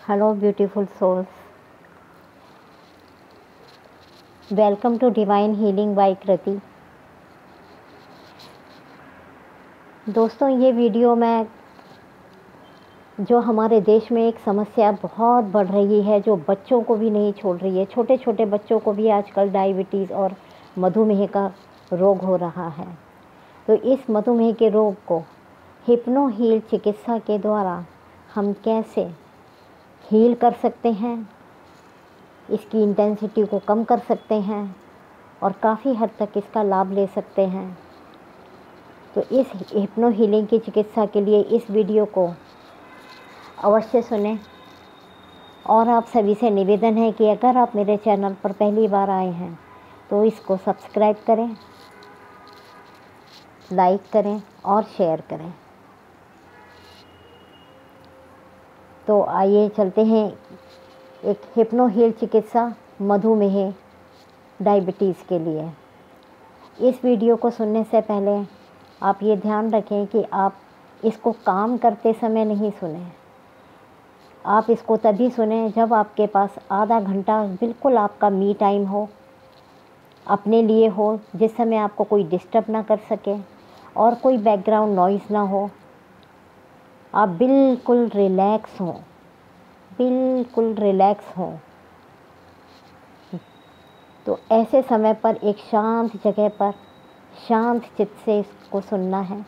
Hello, beautiful souls. Welcome to Divine Healing by Kriti. दोस्तों, ये video में जो हमारे देश में एक समस्या बहुत बढ़ रही है, जो बच्चों को भी नहीं छोड़ रही है, छोटे छोटे बच्चों को भी आजकल डायबिटीज़ और मधुमेह का रोग हो रहा है। तो इस मधुमेह के रोग को हिप्नो हील चिकित्सा के द्वारा हम कैसे हील कर सकते हैं, इसकी इंटेंसिटी को कम कर सकते हैं और काफ़ी हद तक इसका लाभ ले सकते हैं। तो इस हिप्नो हीलिंग की चिकित्सा के लिए इस वीडियो को अवश्य सुनें। और आप सभी से निवेदन है कि अगर आप मेरे चैनल पर पहली बार आए हैं तो इसको सब्सक्राइब करें, लाइक करें और शेयर करें। तो आइए चलते हैं एक हिप्नो हील चिकित्सा मधुमेह डायबिटीज़ के लिए। इस वीडियो को सुनने से पहले आप ये ध्यान रखें कि आप इसको काम करते समय नहीं सुनें। आप इसको तभी सुनें जब आपके पास आधा घंटा बिल्कुल आपका मी टाइम हो, अपने लिए हो, जिस समय आपको कोई डिस्टर्ब ना कर सके और कोई बैकग्राउंड नॉइज़ ना हो। आप बिल्कुल रिलैक्स हों, बिल्कुल रिलैक्स हों। तो ऐसे समय पर एक शांत जगह पर शांत चित्त से इसको सुनना है।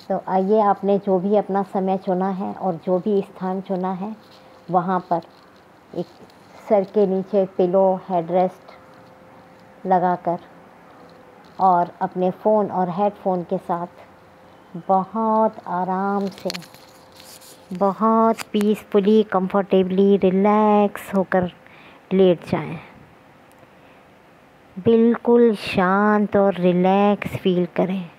तो आइए, आपने जो भी अपना समय चुना है और जो भी स्थान चुना है, वहाँ पर एक सर के नीचे पिलो, हेडरेस्ट लगाकर और अपने फ़ोन और हेडफोन के साथ बहुत आराम से, बहुत पीसफुली, कंफर्टेबली, रिलैक्स होकर लेट जाएं। बिल्कुल शांत और रिलैक्स फील करें।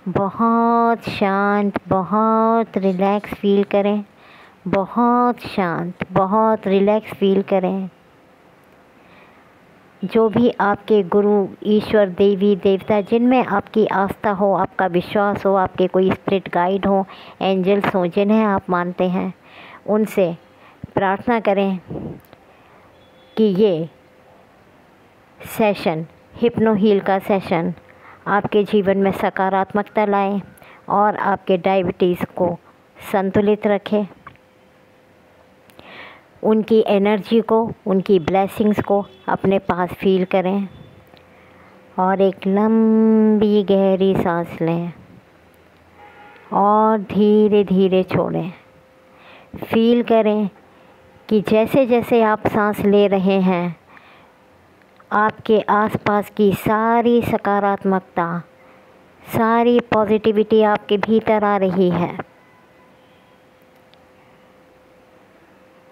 बहुत शांत, बहुत रिलैक्स फील करें। बहुत शांत, बहुत रिलैक्स फील करें। जो भी आपके गुरु, ईश्वर, देवी, देवता, जिनमें आपकी आस्था हो, आपका विश्वास हो, आपके कोई स्पिरिट गाइड हो, एंजल्स हो, जिन्हें आप मानते हैं, उनसे प्रार्थना करें कि ये सेशन, हिप्नो हील का सेशन, आपके जीवन में सकारात्मकता लाए और आपके डायबिटीज़ को संतुलित रखे। उनकी एनर्जी को, उनकी ब्लेसिंग्स को अपने पास फील करें और एक लंबी गहरी सांस लें और धीरे धीरे छोड़ें। फील करें कि जैसे जैसे आप सांस ले रहे हैं, आपके आसपास की सारी सकारात्मकता, सारी पॉजिटिविटी आपके भीतर आ रही है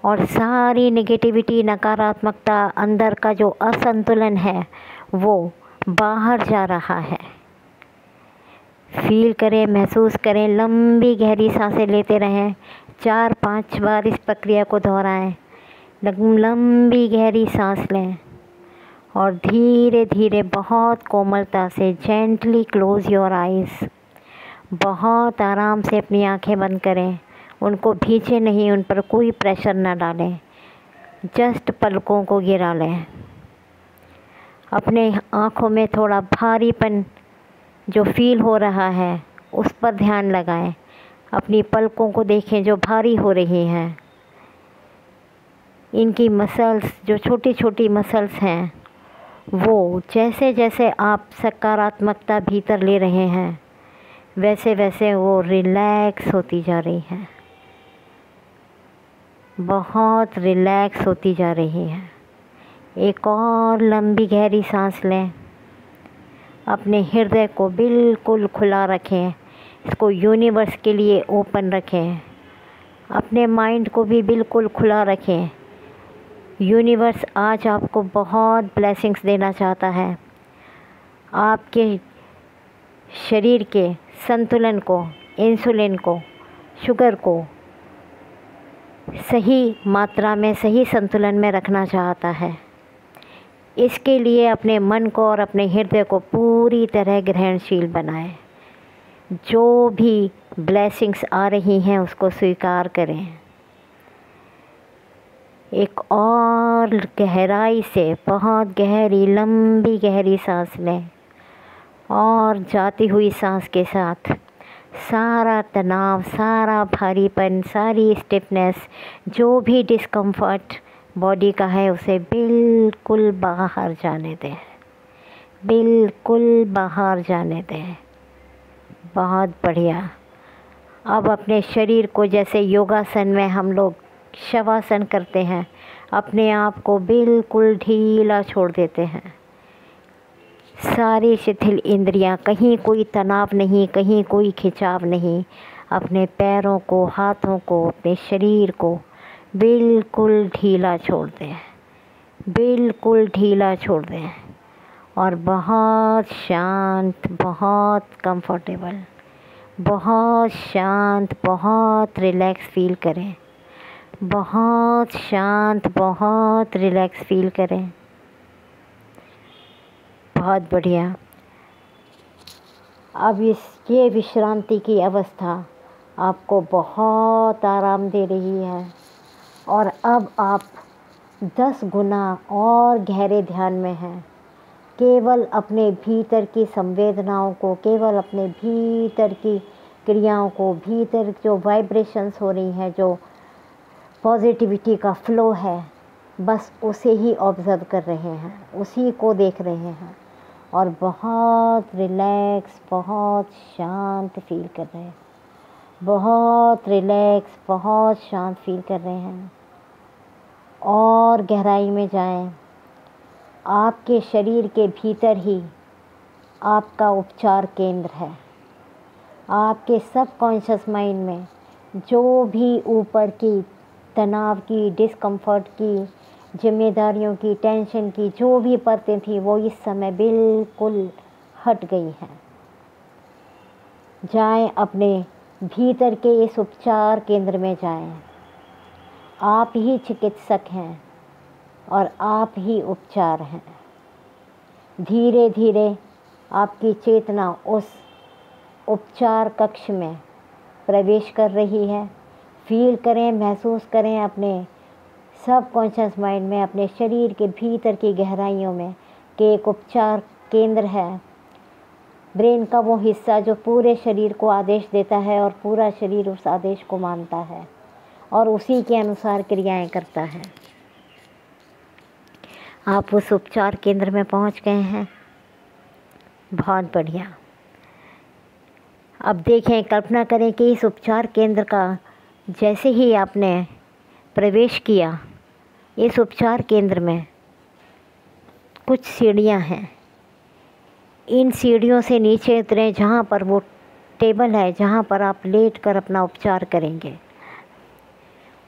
और सारी नेगेटिविटी, नकारात्मकता, अंदर का जो असंतुलन है वो बाहर जा रहा है। फील करें, महसूस करें, लंबी गहरी सांसें लेते रहें। 4-5 बार इस प्रक्रिया को दोहराएं। लंबी गहरी सांस लें और धीरे धीरे बहुत कोमलता से जेंटली क्लोज़ योर आइज़। बहुत आराम से अपनी आंखें बंद करें। उनको भींचे नहीं, उन पर कोई प्रेशर ना डालें, जस्ट पलकों को गिरा लें। अपने आँखों में थोड़ा भारीपन जो फील हो रहा है उस पर ध्यान लगाएं। अपनी पलकों को देखें जो भारी हो रही हैं। इनकी मसल्स, जो छोटी छोटी मसल्स हैं, वो जैसे जैसे आप सकारात्मकता भीतर ले रहे हैं वैसे वैसे वो रिलैक्स होती जा रही हैं, बहुत रिलैक्स होती जा रही है। एक और लंबी गहरी सांस लें। अपने हृदय को बिल्कुल खुला रखें, इसको यूनिवर्स के लिए ओपन रखें। अपने माइंड को भी बिल्कुल खुला रखें। यूनिवर्स आज आपको बहुत ब्लेसिंग्स देना चाहता है। आपके शरीर के संतुलन को, इंसुलिन को, शुगर को सही मात्रा में, सही संतुलन में रखना चाहता है। इसके लिए अपने मन को और अपने हृदय को पूरी तरह ग्रहणशील बनाएं। जो भी ब्लेसिंग्स आ रही हैं उसको स्वीकार करें। एक और गहराई से बहुत गहरी लंबी गहरी सांस लें और जाती हुई सांस के साथ सारा तनाव, सारा भारीपन, सारी स्टिफनेस, जो भी डिस्कम्फर्ट बॉडी का है उसे बिल्कुल बाहर जाने दें, बिल्कुल बाहर जाने दें। बहुत बढ़िया। अब अपने शरीर को जैसे योगासन में हम लोग शवासन करते हैं, अपने आप को बिल्कुल ढीला छोड़ देते हैं। सारी शिथिल इंद्रियां, कहीं कोई तनाव नहीं, कहीं कोई खिंचाव नहीं। अपने पैरों को, हाथों को, अपने शरीर को बिल्कुल ढीला छोड़ दें, बिल्कुल ढीला छोड़ दें और बहुत शांत, बहुत कंफर्टेबल, बहुत शांत, बहुत रिलैक्स फील करें, बहुत शांत, बहुत रिलैक्स फील करें। बहुत बढ़िया। अब ये विश्रांति की अवस्था आपको बहुत आराम दे रही है और अब आप 10 गुना और गहरे ध्यान में हैं। केवल अपने भीतर की संवेदनाओं को, केवल अपने भीतर की क्रियाओं को, भीतर जो वाइब्रेशंस हो रही हैं, जो पॉजिटिविटी का फ़्लो है, बस उसे ही ऑब्ज़र्व कर रहे हैं, उसी को देख रहे हैं और बहुत रिलैक्स, बहुत शांत फील कर रहे हैं, बहुत रिलैक्स, बहुत शांत फील कर रहे हैं। और गहराई में जाएं। आपके शरीर के भीतर ही आपका उपचार केंद्र है। आपके सबकॉन्शियस माइंड में जो भी ऊपर की तनाव की, डिस्कम्फर्ट की, जिम्मेदारियों की, टेंशन की जो भी परतें थी वो इस समय बिल्कुल हट गई हैं। जाएं, अपने भीतर के इस उपचार केंद्र में जाएं। आप ही चिकित्सक हैं और आप ही उपचार हैं। धीरे धीरे आपकी चेतना उस उपचार कक्ष में प्रवेश कर रही है। फील करें, महसूस करें अपने सबकॉन्शियस माइंड में, अपने शरीर के भीतर की गहराइयों में कि एक उपचार केंद्र है। ब्रेन का वो हिस्सा जो पूरे शरीर को आदेश देता है और पूरा शरीर उस आदेश को मानता है और उसी के अनुसार क्रियाएं करता है। आप उस उपचार केंद्र में पहुंच गए हैं। बहुत बढ़िया। अब देखें, कल्पना करें कि इस उपचार केंद्र का जैसे ही आपने प्रवेश किया, इस उपचार केंद्र में कुछ सीढ़ियां हैं। इन सीढ़ियों से नीचे उतरें जहाँ पर वो टेबल है जहाँ पर आप लेट कर अपना उपचार करेंगे।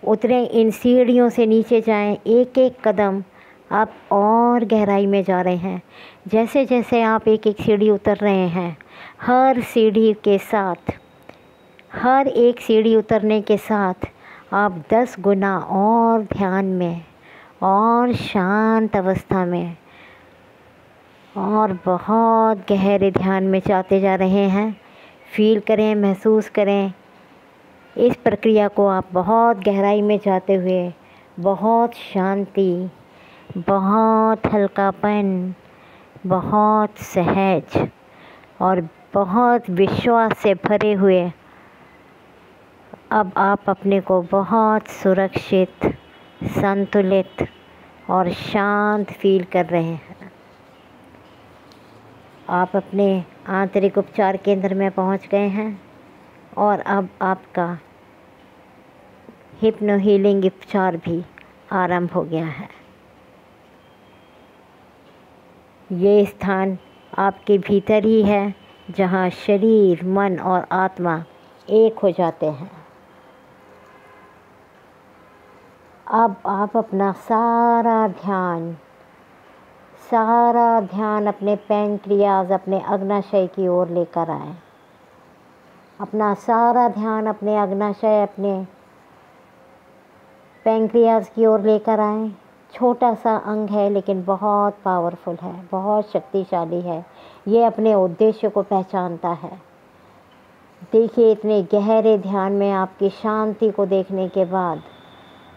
उतरें, इन सीढ़ियों से नीचे जाएं। एक एक कदम आप और गहराई में जा रहे हैं। जैसे जैसे आप एक एक सीढ़ी उतर रहे हैं, हर सीढ़ी के साथ, हर एक सीढ़ी उतरने के साथ आप 10 गुना और ध्यान में और शांत अवस्था में और बहुत गहरे ध्यान में जाते जा रहे हैं। फील करें, महसूस करें इस प्रक्रिया को। आप बहुत गहराई में जाते हुए बहुत शांति, बहुत हल्कापन, बहुत सहज और बहुत विश्वास से भरे हुए अब आप अपने को बहुत सुरक्षित, संतुलित और शांत फील कर रहे हैं। आप अपने आंतरिक उपचार केंद्र में पहुंच गए हैं और अब आपका हिप्नो हीलिंग उपचार भी आरंभ हो गया है। ये स्थान आपके भीतर ही है जहाँ शरीर, मन और आत्मा एक हो जाते हैं। अब आप अपना सारा ध्यान अपने पैंक्रियाज, अपने अग्नाशय की ओर लेकर आएं। अपना सारा ध्यान अपने अग्नाशय, अपने पैंक्रियाज की ओर लेकर आएं। छोटा सा अंग है लेकिन बहुत पावरफुल है, बहुत शक्तिशाली है। ये अपने उद्देश्य को पहचानता है। देखिए, इतने गहरे ध्यान में आपकी शांति को देखने के बाद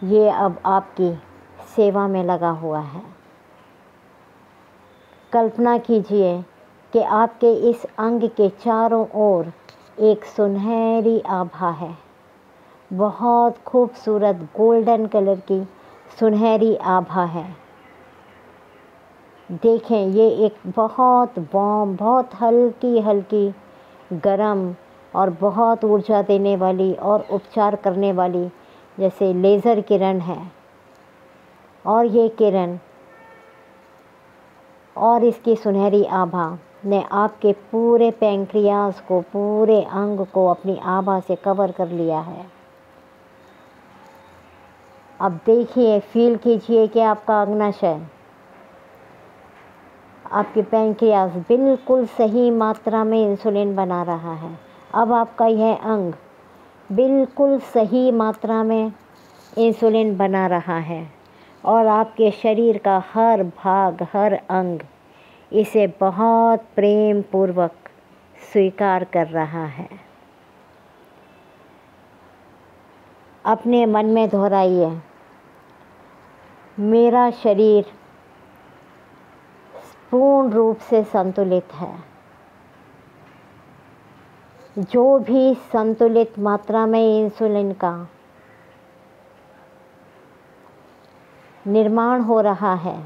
ये अब आपकी सेवा में लगा हुआ है। कल्पना कीजिए कि आपके इस अंग के चारों ओर एक सुनहरी आभा है, बहुत खूबसूरत गोल्डन कलर की सुनहरी आभा है। देखें, ये एक बहुत वार्म, बहुत हल्की हल्की गरम और बहुत ऊर्जा देने वाली और उपचार करने वाली जैसे लेज़र किरण है। और ये किरण और इसकी सुनहरी आभा ने आपके पूरे पैंक्रियाज को, पूरे अंग को अपनी आभा से कवर कर लिया है। अब देखिए, फील कीजिए कि आपका अग्नाशय, आपके पैंक्रियाज बिल्कुल सही मात्रा में इंसुलिन बना रहा है। अब आपका यह अंग बिल्कुल सही मात्रा में इंसुलिन बना रहा है और आपके शरीर का हर भाग, हर अंग इसे बहुत प्रेम पूर्वक स्वीकार कर रहा है। अपने मन में दोहराइए, मेरा शरीर पूर्ण रूप से संतुलित है। जो भी संतुलित मात्रा में इंसुलिन का निर्माण हो रहा है,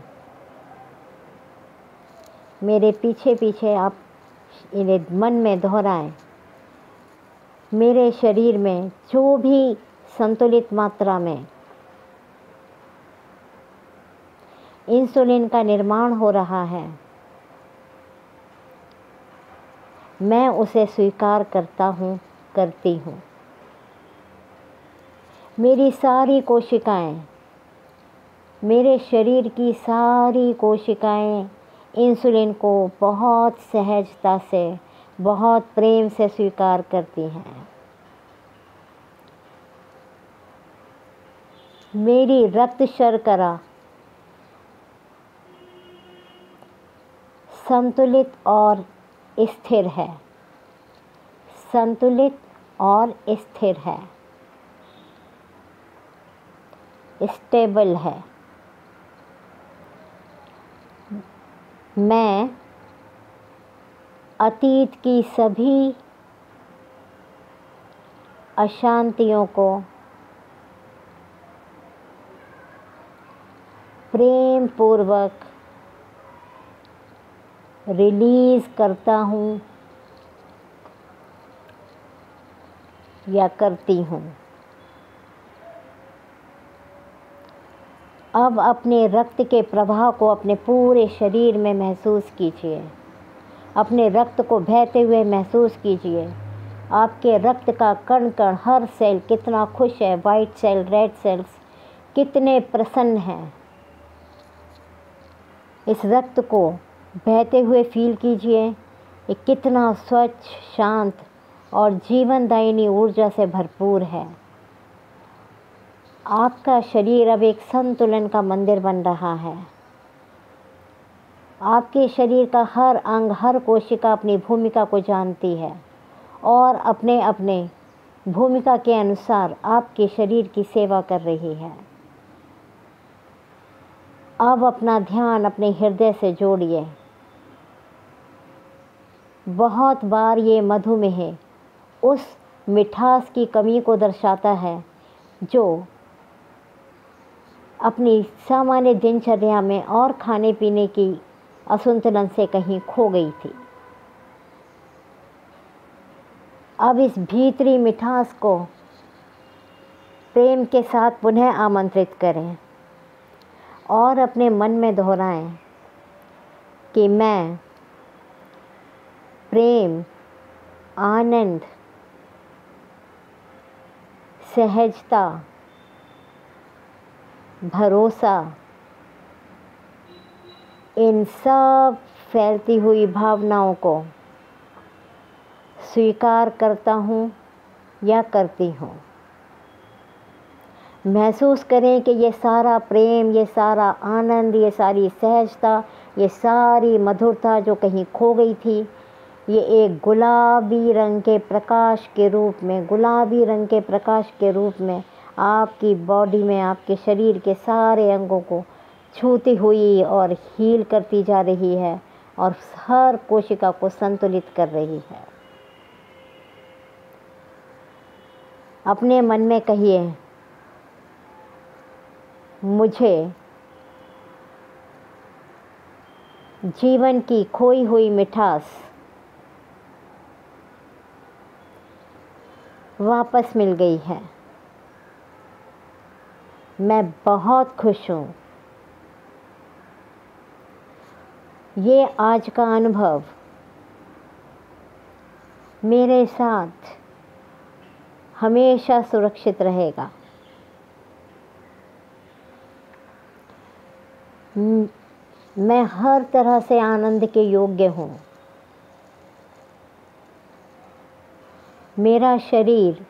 मेरे पीछे पीछे आप इन्हें मन में दोहराएं। मेरे शरीर में जो भी संतुलित मात्रा में इंसुलिन का निर्माण हो रहा है, मैं उसे स्वीकार करता हूँ, करती हूँ। मेरी सारी कोशिकाएं, मेरे शरीर की सारी कोशिकाएं इंसुलिन को बहुत सहजता से, बहुत प्रेम से स्वीकार करती हैं। मेरी रक्त शर्करा संतुलित और स्थिर है, संतुलित और स्थिर है, स्टेबल है। मैं अतीत की सभी अशांतियों को प्रेम पूर्वक रिलीज़ करता हूँ या करती हूँ। अब अपने रक्त के प्रवाह को अपने पूरे शरीर में महसूस कीजिए। अपने रक्त को बहते हुए महसूस कीजिए। आपके रक्त का कण कण, हर सेल कितना खुश है। वाइट सेल, रेड सेल्स कितने प्रसन्न हैं। इस रक्त को बहते हुए फील कीजिए। ये कितना स्वच्छ, शांत और जीवनदायिनी ऊर्जा से भरपूर है। आपका शरीर अब एक संतुलन का मंदिर बन रहा है। आपके शरीर का हर अंग, हर कोशिका अपनी भूमिका को जानती है और अपने अपने भूमिका के अनुसार आपके शरीर की सेवा कर रही है। अब अपना ध्यान अपने हृदय से जोड़िए। बहुत बार ये मधुमेह उस मिठास की कमी को दर्शाता है जो अपनी सामान्य दिनचर्या में और खाने पीने की असंतुलन से कहीं खो गई थी। अब इस भीतरी मिठास को प्रेम के साथ पुनः आमंत्रित करें और अपने मन में दोहराएं कि मैं प्रेम, आनंद, सहजता, भरोसा, इन सब फैलती हुई भावनाओं को स्वीकार करता हूँ या करती हूँ। महसूस करें कि ये सारा प्रेम, ये सारा आनंद, ये सारी सहजता, ये सारी मधुरता जो कहीं खो गई थी, ये एक गुलाबी रंग के प्रकाश के रूप में, गुलाबी रंग के प्रकाश के रूप में आपकी बॉडी में, आपके शरीर के सारे अंगों को छूती हुई और हील करती जा रही है और हर कोशिका को संतुलित कर रही है। अपने मन में कहिए, मुझे जीवन की खोई हुई मिठास वापस मिल गई है। मैं बहुत खुश हूँ। ये आज का अनुभव मेरे साथ हमेशा सुरक्षित रहेगा। मैं हर तरह से आनंद के योग्य हूँ। मेरा शरीर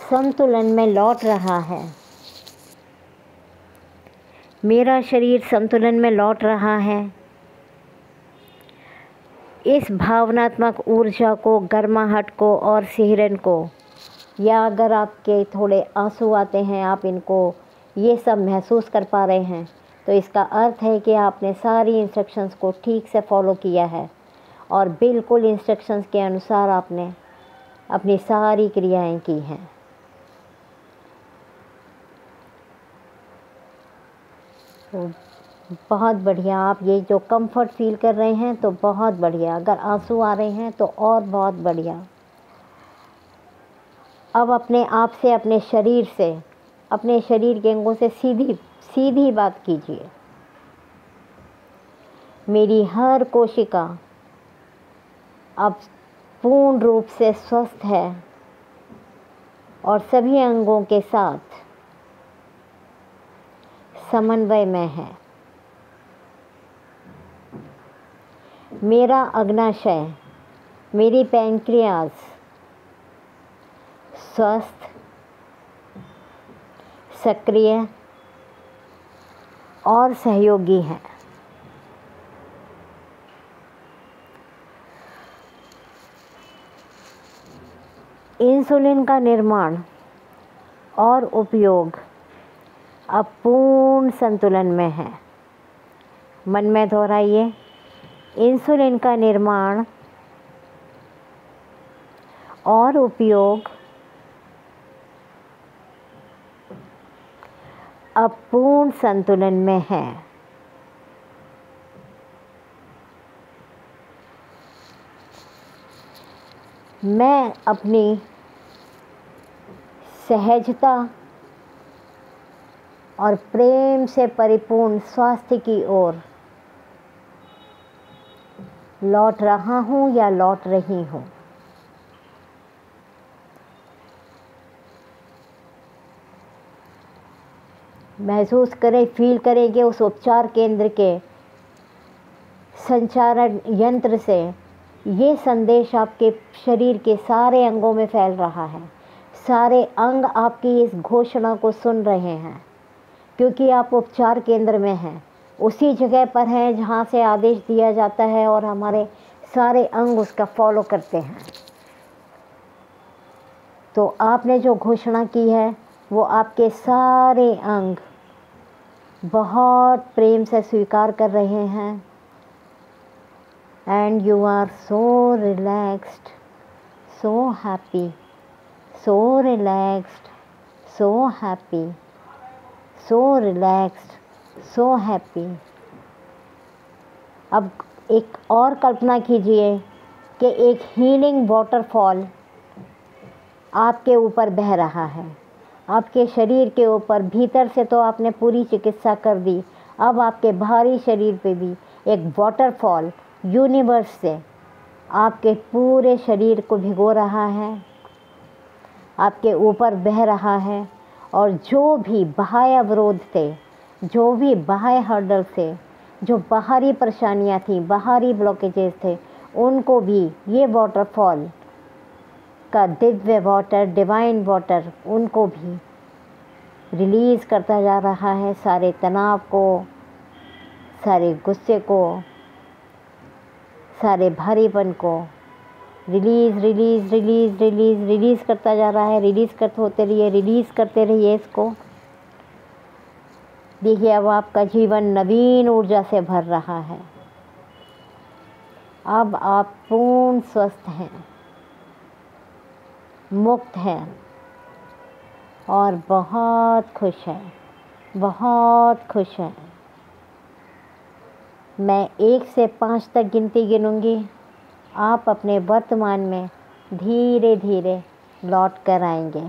संतुलन में लौट रहा है। मेरा शरीर संतुलन में लौट रहा है। इस भावनात्मक ऊर्जा को, गर्माहट को और सिहरन को, या अगर आपके थोड़े आंसू आते हैं, आप इनको ये सब महसूस कर पा रहे हैं, तो इसका अर्थ है कि आपने सारी इंस्ट्रक्शंस को ठीक से फॉलो किया है और बिल्कुल इंस्ट्रक्शंस के अनुसार आपने अपनी सारी क्रियाएं की हैं। तो बहुत बढ़िया। आप ये जो कंफर्ट फील कर रहे हैं तो बहुत बढ़िया। अगर आंसू आ रहे हैं तो और बहुत बढ़िया। अब अपने आप से, अपने शरीर से, अपने शरीर के अंगों से सीधी सीधी बात कीजिए। मेरी हर कोशिका अब पूर्ण रूप से स्वस्थ है और सभी अंगों के साथ समन्वय में है। मेरा अग्नाशय, मेरी पैंक्रियाज स्वस्थ, सक्रिय और सहयोगी है। इंसुलिन का निर्माण और उपयोग अब पूर्ण संतुलन में है। मन में दोहराइए, इंसुलिन का निर्माण और उपयोग अब पूर्ण संतुलन में है। मैं अपनी सहजता और प्रेम से परिपूर्ण स्वास्थ्य की ओर लौट रहा हूँ या लौट रही हूँ। महसूस करें, फील करें कि उस उपचार केंद्र के संचारण यंत्र से ये संदेश आपके शरीर के सारे अंगों में फैल रहा है। सारे अंग आपकी इस घोषणा को सुन रहे हैं, क्योंकि आप उपचार केंद्र में हैं, उसी जगह पर हैं जहाँ से आदेश दिया जाता है और हमारे सारे अंग उसका फॉलो करते हैं। तो आपने जो घोषणा की है वो आपके सारे अंग बहुत प्रेम से स्वीकार कर रहे हैं। And you are so relaxed, so happy, so relaxed, so happy, so relaxed, so happy. अब एक और कल्पना कीजिए कि एक हीलिंग वाटरफॉल आपके ऊपर बह रहा है, आपके शरीर के ऊपर। भीतर से तो आपने पूरी चिकित्सा कर दी, अब आपके बाहरी शरीर पे भी एक वाटरफॉल यूनिवर्स से आपके पूरे शरीर को भिगो रहा है, आपके ऊपर बह रहा है। और जो भी बाह्य अवरोध थे, जो भी बाह्य हर्डल थे, जो बाहरी परेशानियां थी, बाहरी ब्लॉकेजेस थे, उनको भी ये वाटरफॉल का दिव्य वाटर, डिवाइन वाटर, उनको भी रिलीज़ करता जा रहा है। सारे तनाव को, सारे गुस्से को, सारे भारीपन को release release release release release करता जा रहा है। रिलीज़ करते होते रहिए, रिलीज़ करते रहिए इसको। देखिए अब आपका जीवन नवीन ऊर्जा से भर रहा है। अब आप पूर्ण स्वस्थ हैं, मुक्त हैं और बहुत खुश हैं, बहुत खुश हैं। मैं 1 से 5 तक गिनती गिनूंगी। आप अपने वर्तमान में धीरे धीरे लौट कर आएंगे।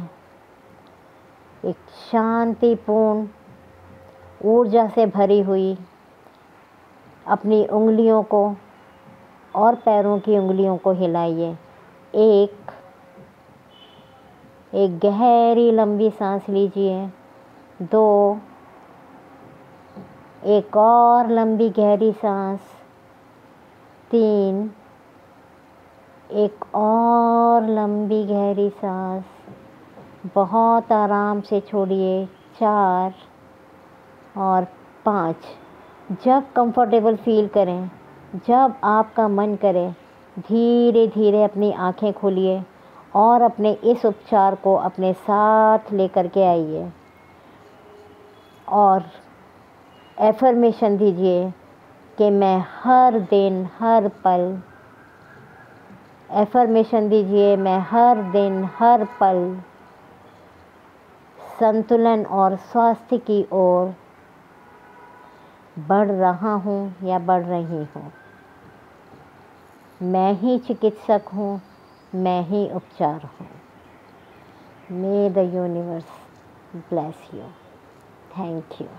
एक शांतिपूर्ण ऊर्जा से भरी हुई अपनी उंगलियों को और पैरों की उंगलियों को हिलाइए। एक गहरी लंबी सांस लीजिए। 2, एक और लंबी गहरी सांस। 3, एक और लंबी गहरी सांस, बहुत आराम से छोड़िए। 4 और 5। जब कंफर्टेबल फील करें, जब आपका मन करे, धीरे धीरे अपनी आंखें खोलिए और अपने इस उपचार को अपने साथ लेकर के आइए और एफर्मेशन दीजिए कि मैं हर दिन हर पल, एफर्मेशन दीजिए मैं हर दिन हर पल संतुलन और स्वास्थ्य की ओर बढ़ रहा हूँ या बढ़ रही हूँ। मैं ही चिकित्सक हूँ, मैं ही उपचार हूँ। May the universe bless you. Thank you.